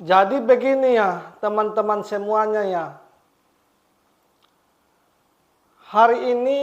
Jadi begini ya teman-teman semuanya ya. Hari ini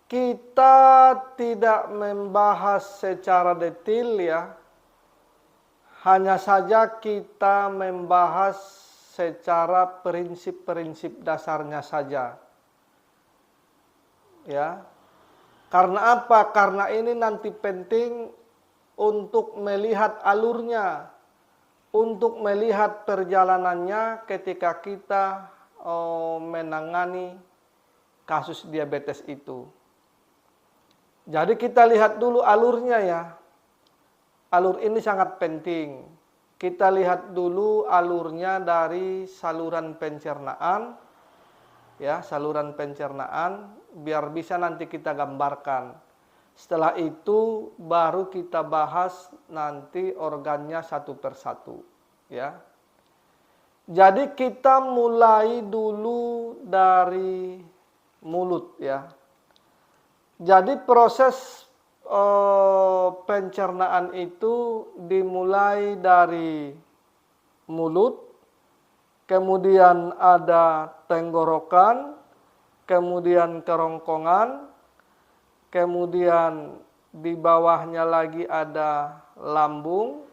kita tidak membahas secara detail ya. Hanya saja kita membahas secara prinsip-prinsip dasarnya saja. Ya. Karena apa? Karena ini nanti penting untuk melihat alurnya, untuk melihat perjalanannya ketika kita menangani kasus diabetes itu. Jadi kita lihat dulu alurnya ya. Alur ini sangat penting. Kita lihat dulu alurnya dari saluran pencernaan, ya, saluran pencernaan, biar bisa nanti kita gambarkan. Setelah itu baru kita bahas nanti organnya satu persatu, ya. Jadi kita mulai dulu dari mulut, ya. Jadi proses pencernaan itu dimulai dari mulut, kemudian ada tenggorokan, kemudian kerongkongan, kemudian di bawahnya lagi ada lambung,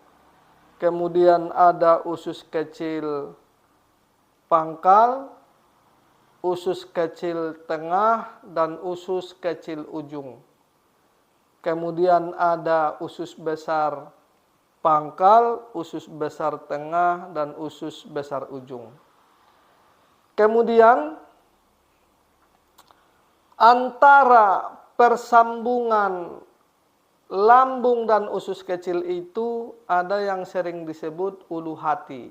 kemudian ada usus kecil pangkal, usus kecil tengah, dan usus kecil ujung. Kemudian ada usus besar pangkal, usus besar tengah, dan usus besar ujung. Kemudian antara persambungan lambung dan usus kecil itu ada yang sering disebut ulu hati.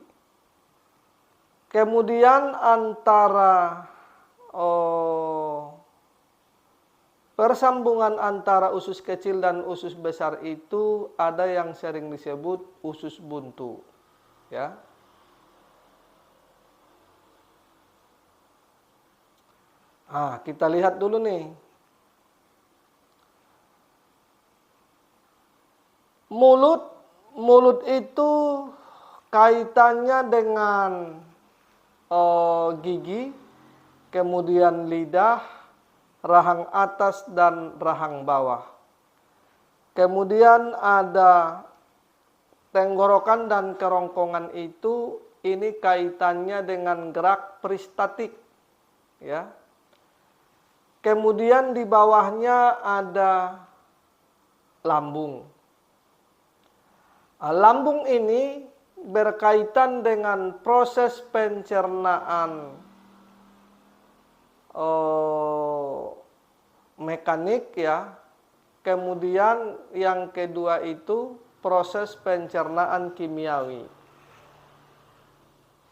Kemudian antara persambungan antara usus kecil dan usus besar itu ada yang sering disebut usus buntu, ya. Nah, kita lihat dulu nih. Mulut itu kaitannya dengan gigi, kemudian lidah, rahang atas dan rahang bawah. Kemudian ada tenggorokan dan kerongkongan itu, ini kaitannya dengan gerak peristatik, ya. Kemudian di bawahnya ada lambung. Lambung ini berkaitan dengan proses pencernaan mekanik, ya. Kemudian yang kedua itu proses pencernaan kimiawi.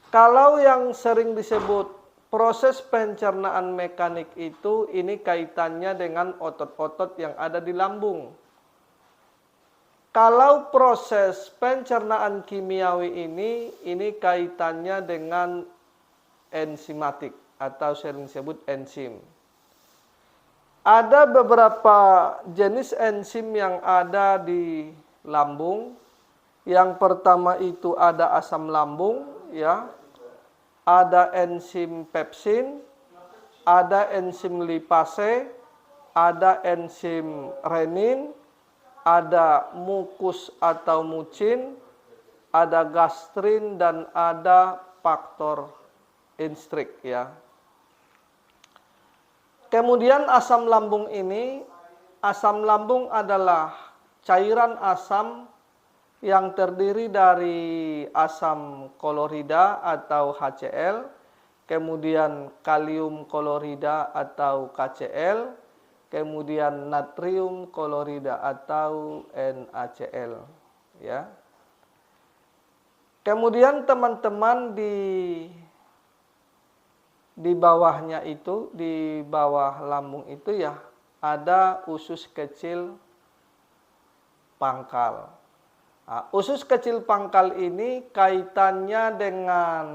Kalau yang sering disebut proses pencernaan mekanik itu, ini kaitannya dengan otot-otot yang ada di lambung. Kalau proses pencernaan kimiawi ini kaitannya dengan enzimatik atau sering disebut enzim. Ada beberapa jenis enzim yang ada di lambung. Yang pertama itu ada asam lambung, ya. Ada enzim pepsin, ada enzim lipase, ada enzim renin, ada mukus atau mucin, ada gastrin, dan ada faktor instrik, ya. Kemudian asam lambung ini, asam lambung adalah cairan asam yang terdiri dari asam klorida atau HCl, kemudian kalium klorida atau KCl, kemudian natrium klorida atau NaCl, ya. Kemudian teman-teman di bawahnya itu, di bawah lambung itu, ya, ada usus kecil pangkal. Nah, usus kecil pangkal ini kaitannya dengan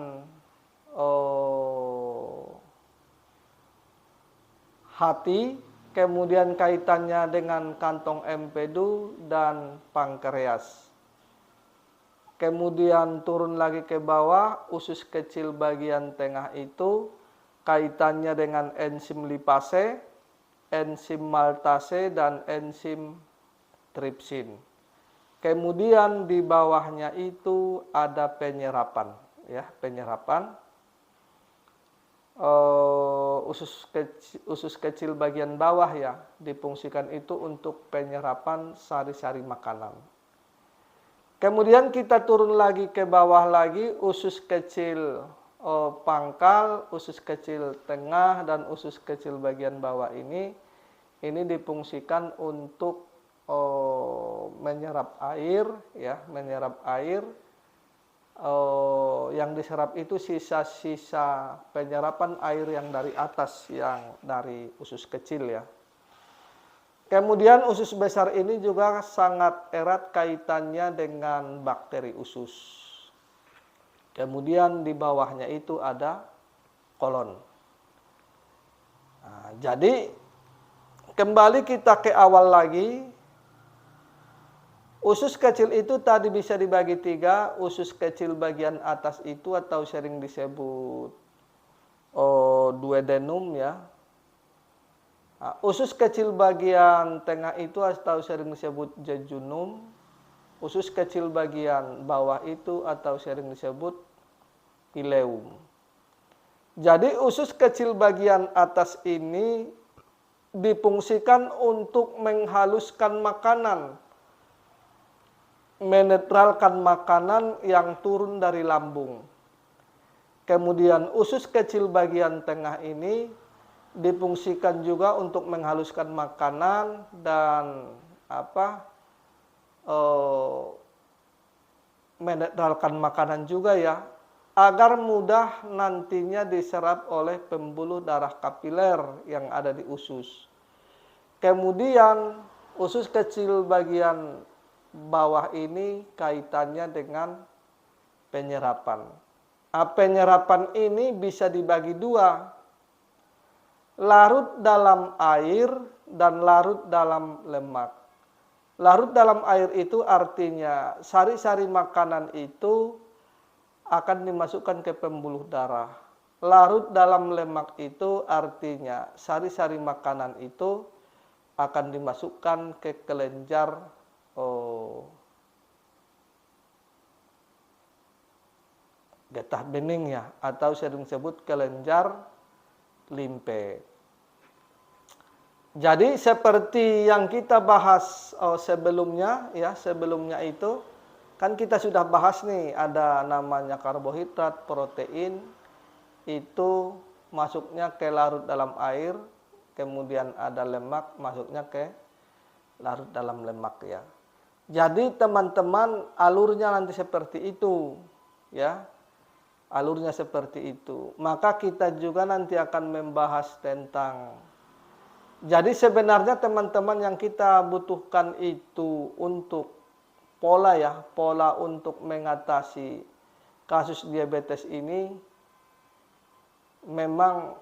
hati, kemudian kaitannya dengan kantong empedu dan pankreas. Kemudian turun lagi ke bawah, usus kecil bagian tengah itu kaitannya dengan enzim lipase, enzim maltase, dan enzim tripsin. Kemudian di bawahnya itu ada penyerapan, ya, penyerapan. Usus kecil bagian bawah ya difungsikan itu untuk penyerapan sari-sari makanan. Kemudian kita turun lagi ke bawah lagi, usus kecil pangkal, usus kecil tengah, dan usus kecil bagian bawah ini difungsikan untuk menyerap air, ya, menyerap air. Yang diserap itu sisa-sisa penyerapan air yang dari atas, yang dari usus kecil ya. Kemudian usus besar ini juga sangat erat kaitannya dengan bakteri usus. Kemudian di bawahnya itu ada kolon. Nah, jadi kembali kita ke awal lagi. Usus kecil itu tadi bisa dibagi 3. Usus kecil bagian atas itu atau sering disebut duodenum ya. Nah, usus kecil bagian tengah itu atau sering disebut jejunum. Usus kecil bagian bawah itu atau sering disebut ileum. Jadi usus kecil bagian atas ini difungsikan untuk menghaluskan makanan, menetralkan makanan yang turun dari lambung. Kemudian usus kecil bagian tengah ini difungsikan juga untuk menghaluskan makanan dan menetralkan makanan juga ya, agar mudah nantinya diserap oleh pembuluh darah kapiler yang ada di usus. Kemudian usus kecil bagian bawah ini kaitannya dengan penyerapan. Penyerapan ini bisa dibagi 2. Larut dalam air dan larut dalam lemak. Larut dalam air itu artinya sari-sari makanan itu akan dimasukkan ke pembuluh darah. Larut dalam lemak itu artinya sari-sari makanan itu akan dimasukkan ke kelenjar getah bening ya, atau sering disebut kelenjar limpe. Jadi seperti yang kita bahas sebelumnya ya, sebelumnya itu kan kita sudah bahas nih, ada namanya karbohidrat, protein, itu masuknya ke larut dalam air, kemudian ada lemak masuknya ke larut dalam lemak ya. Jadi teman-teman alurnya nanti seperti itu ya. Alurnya seperti itu. Maka kita juga nanti akan membahas tentang, jadi sebenarnya teman-teman yang kita butuhkan itu untuk pola ya, pola untuk mengatasi kasus diabetes ini, memang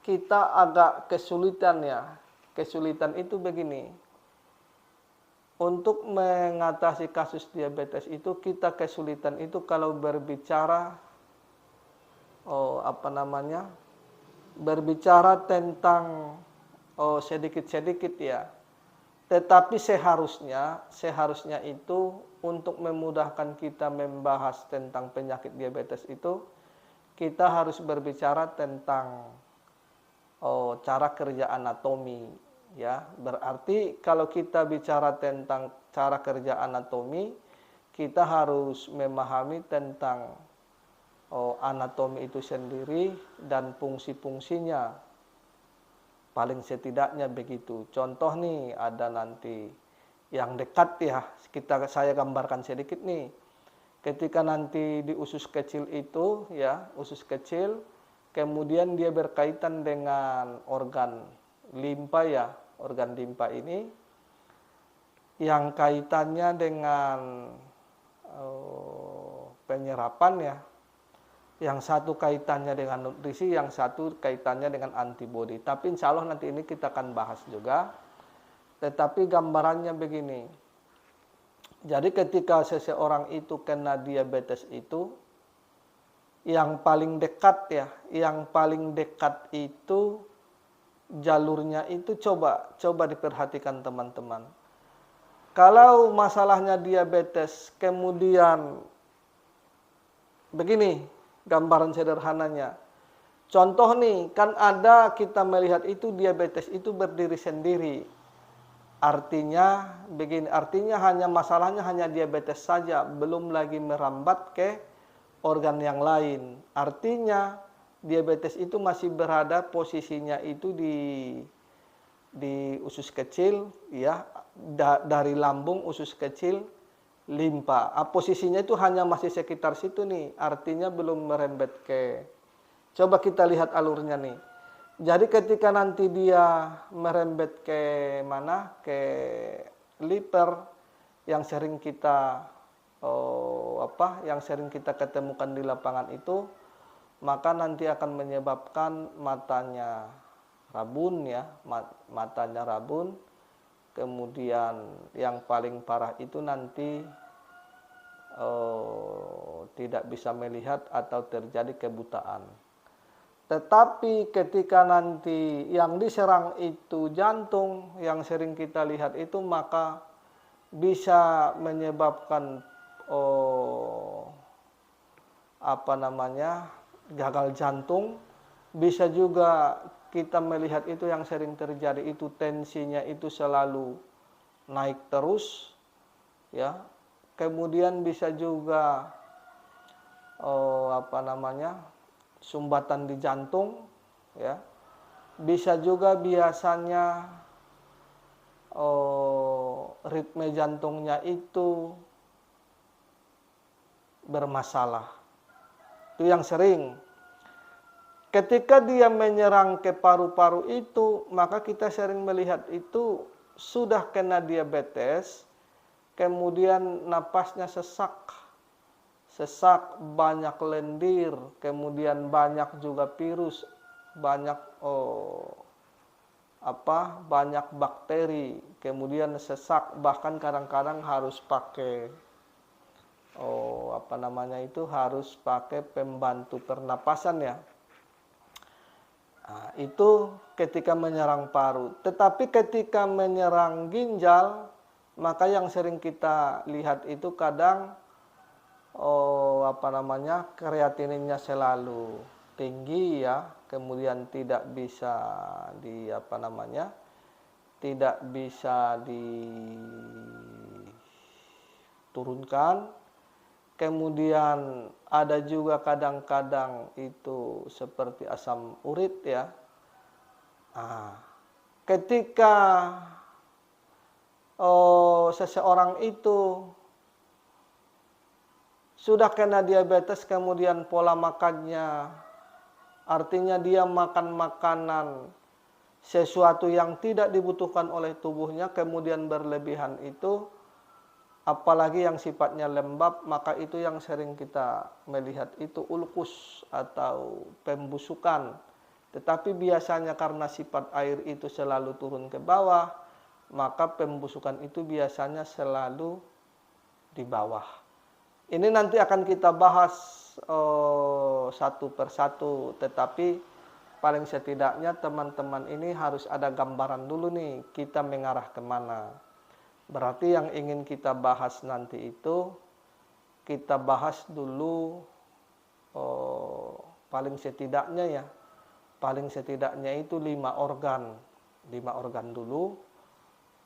kita agak kesulitan ya. Kesulitan itu begini. Untuk mengatasi kasus diabetes itu kita kesulitan itu kalau berbicara berbicara tentang sedikit-sedikit ya. Tetapi seharusnya itu untuk memudahkan kita membahas tentang penyakit diabetes itu, kita harus berbicara tentang cara kerja anatomi. Ya, berarti kalau kita bicara tentang cara kerja anatomi, kita harus memahami tentang anatomi itu sendiri dan fungsi-fungsinya. Paling setidaknya begitu. Contoh nih, ada nanti yang dekat ya, saya gambarkan sedikit nih. Ketika nanti di usus kecil itu ya, usus kecil, kemudian dia berkaitan dengan organ limpa ya, organ limpa ini yang kaitannya dengan penyerapan ya. Yang satu kaitannya dengan nutrisi, yang satu kaitannya dengan antibodi. Tapi insya Allah nanti ini kita akan bahas juga. Tetapi gambarannya begini. Jadi ketika seseorang itu kena diabetes itu, yang paling dekat ya, yang paling dekat itu jalurnya itu coba diperhatikan teman-teman. Kalau masalahnya diabetes, kemudian begini gambaran sederhananya. Contoh nih, kan ada kita melihat itu diabetes itu berdiri sendiri. Artinya begini, artinya masalahnya hanya diabetes saja, belum lagi merambat ke organ yang lain. Artinya diabetes itu masih berada posisinya itu di usus kecil ya, dari lambung, usus kecil, limpa. Posisinya itu hanya masih sekitar situ nih, artinya belum merembet ke. Coba kita lihat alurnya nih. Jadi ketika nanti dia merembet ke mana? Ke liver yang sering kita yang sering kita ketemukan di lapangan itu, maka nanti akan menyebabkan matanya rabun ya, matanya rabun. Kemudian yang paling parah itu nanti tidak bisa melihat atau terjadi kebutaan. Tetapi ketika nanti yang diserang itu jantung, yang sering kita lihat itu, maka bisa menyebabkan gagal jantung. Bisa juga kita melihat itu yang sering terjadi itu tensinya itu selalu naik terus ya. Kemudian bisa juga sumbatan di jantung ya. Bisa juga biasanya ritme jantungnya itu bermasalah. Itu yang sering. Ketika dia menyerang ke paru-paru itu, maka kita sering melihat itu sudah kena diabetes, kemudian napasnya sesak, banyak lendir, kemudian banyak juga virus, banyak banyak bakteri, kemudian sesak, bahkan kadang-kadang harus pakai harus pakai pembantu pernapasan ya. Nah, itu ketika menyerang paru. Tetapi ketika menyerang ginjal, maka yang sering kita lihat itu kadang kreatininnya selalu tinggi ya, kemudian tidak bisa diturunkan. Kemudian ada juga kadang-kadang itu seperti asam urit ya. Nah, ketika seseorang itu sudah kena diabetes, kemudian pola makannya, artinya dia makan makanan sesuatu yang tidak dibutuhkan oleh tubuhnya, kemudian berlebihan itu, apalagi yang sifatnya lembab, maka itu yang sering kita melihat itu ulkus atau pembusukan. Tetapi biasanya karena sifat air itu selalu turun ke bawah, maka pembusukan itu biasanya selalu di bawah. Ini nanti akan kita bahas satu persatu, tetapi paling setidaknya teman-teman ini harus ada gambaran dulu nih, kita mengarah kemana. Berarti yang ingin kita bahas nanti itu, kita bahas dulu paling setidaknya itu 5 organ dulu.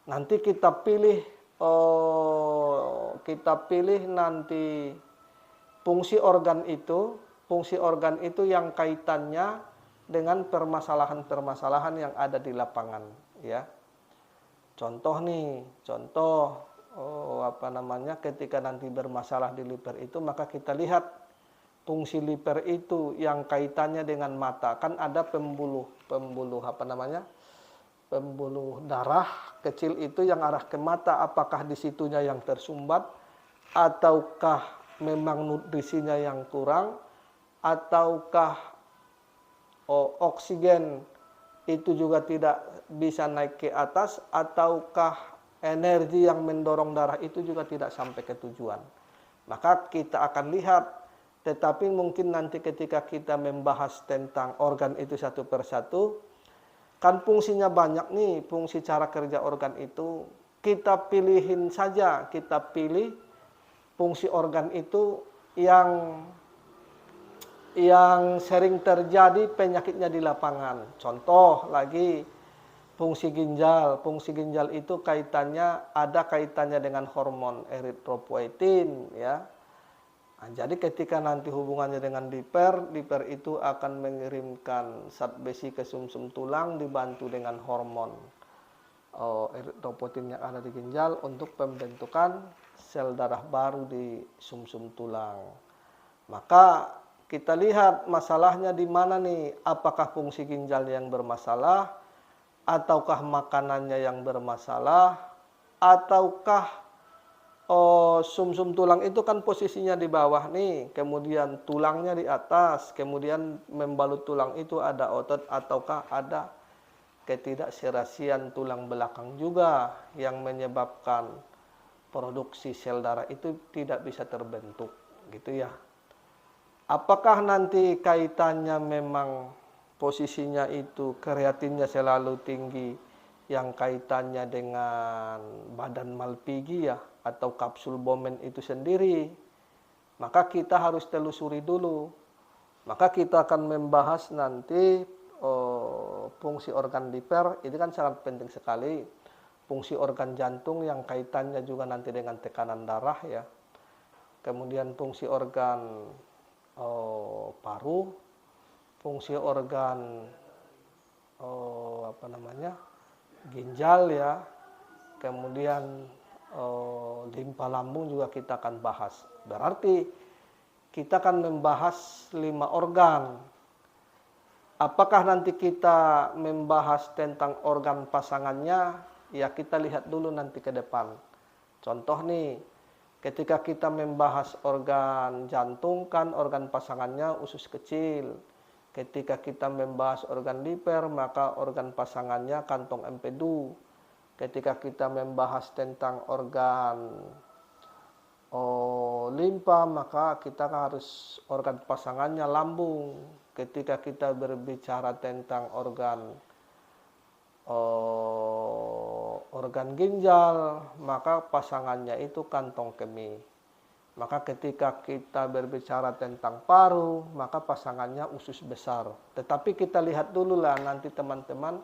Nanti kita pilih nanti fungsi organ itu yang kaitannya dengan permasalahan-permasalahan yang ada di lapangan ya. Contoh ketika nanti bermasalah di liver itu, maka kita lihat fungsi liver itu yang kaitannya dengan mata. Kan ada pembuluh darah kecil itu yang arah ke mata, apakah di situnya yang tersumbat, ataukah memang nutrisinya yang kurang, ataukah oksigen itu juga tidak bisa naik ke atas, ataukah energi yang mendorong darah itu juga tidak sampai ke tujuan. Maka kita akan lihat, tetapi mungkin nanti ketika kita membahas tentang organ itu satu persatu, kan fungsinya banyak nih, fungsi cara kerja organ itu. Kita pilihin saja, kita pilih fungsi organ itu yang sering terjadi penyakitnya di lapangan. Contoh lagi, fungsi ginjal. Fungsi ginjal itu ada kaitannya dengan hormon eritropoietin, ya. Nah, jadi ketika nanti hubungannya dengan diper itu akan mengirimkan zat besi ke sumsum tulang dibantu dengan hormon eritropoietin yang ada di ginjal untuk pembentukan sel darah baru di sumsum tulang. Maka kita lihat masalahnya di mana nih? Apakah fungsi ginjal yang bermasalah, ataukah makanannya yang bermasalah, ataukah sumsum tulang itu kan posisinya di bawah nih, kemudian tulangnya di atas, kemudian membalut tulang itu ada otot, ataukah ada ketidakserasian tulang belakang juga yang menyebabkan produksi sel darah itu tidak bisa terbentuk, gitu ya. Apakah nanti kaitannya memang posisinya itu kreatinnya selalu tinggi yang kaitannya dengan badan Malpighi ya, atau kapsul Bowman itu sendiri? Maka kita harus telusuri dulu. Maka kita akan membahas nanti fungsi organ diper, ini kan sangat penting sekali. Fungsi organ jantung yang kaitannya juga nanti dengan tekanan darah ya. Kemudian fungsi organ paru, fungsi organ ginjal ya, kemudian limpa lambung juga kita akan bahas. Berarti kita akan membahas 5 organ. Apakah nanti kita membahas tentang organ pasangannya? Ya kita lihat dulu nanti ke depan. Contoh nih, ketika kita membahas organ jantung kan organ pasangannya usus kecil. Ketika kita membahas organ diper maka organ pasangannya kantong empedu. Ketika kita membahas tentang organ limpa maka kita harus organ pasangannya lambung. Ketika kita berbicara tentang organ ginjal maka pasangannya itu kantong kemih. Maka ketika kita berbicara tentang paru maka pasangannya usus besar. Tetapi kita lihat dulu lah nanti teman-teman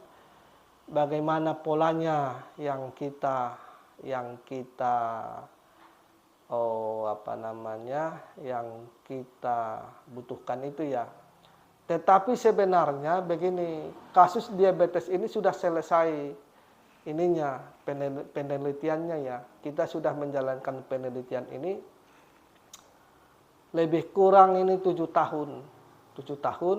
bagaimana polanya yang kita butuhkan itu ya. Tetapi sebenarnya begini, kasus diabetes ini sudah selesai penelitiannya ya. Kita sudah menjalankan penelitian ini lebih kurang ini 7 tahun. 7 tahun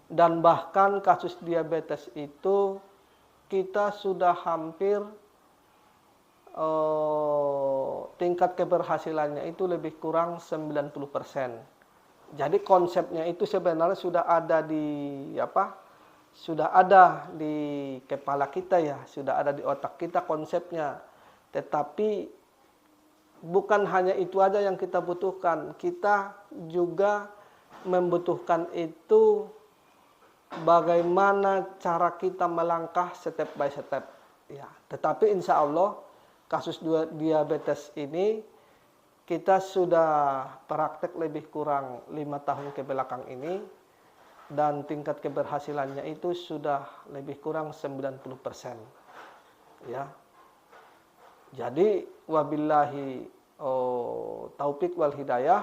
dan bahkan kasus diabetes itu kita sudah hampir tingkat keberhasilannya itu lebih kurang 90%. Jadi konsepnya itu sebenarnya sudah ada di kepala kita ya, sudah ada di otak kita konsepnya. Tetapi bukan hanya itu aja yang kita butuhkan, kita juga membutuhkan itu bagaimana cara kita melangkah step by step ya. Tetapi insya Allah kasus diabetes ini kita sudah praktek lebih kurang 5 tahun ke belakang ini dan tingkat keberhasilannya itu sudah lebih kurang 90%. Ya. Jadi wabillahi taufik wal hidayah.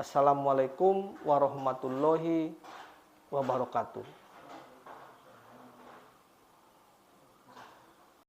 Assalamualaikum warahmatullahi wabarakatuh.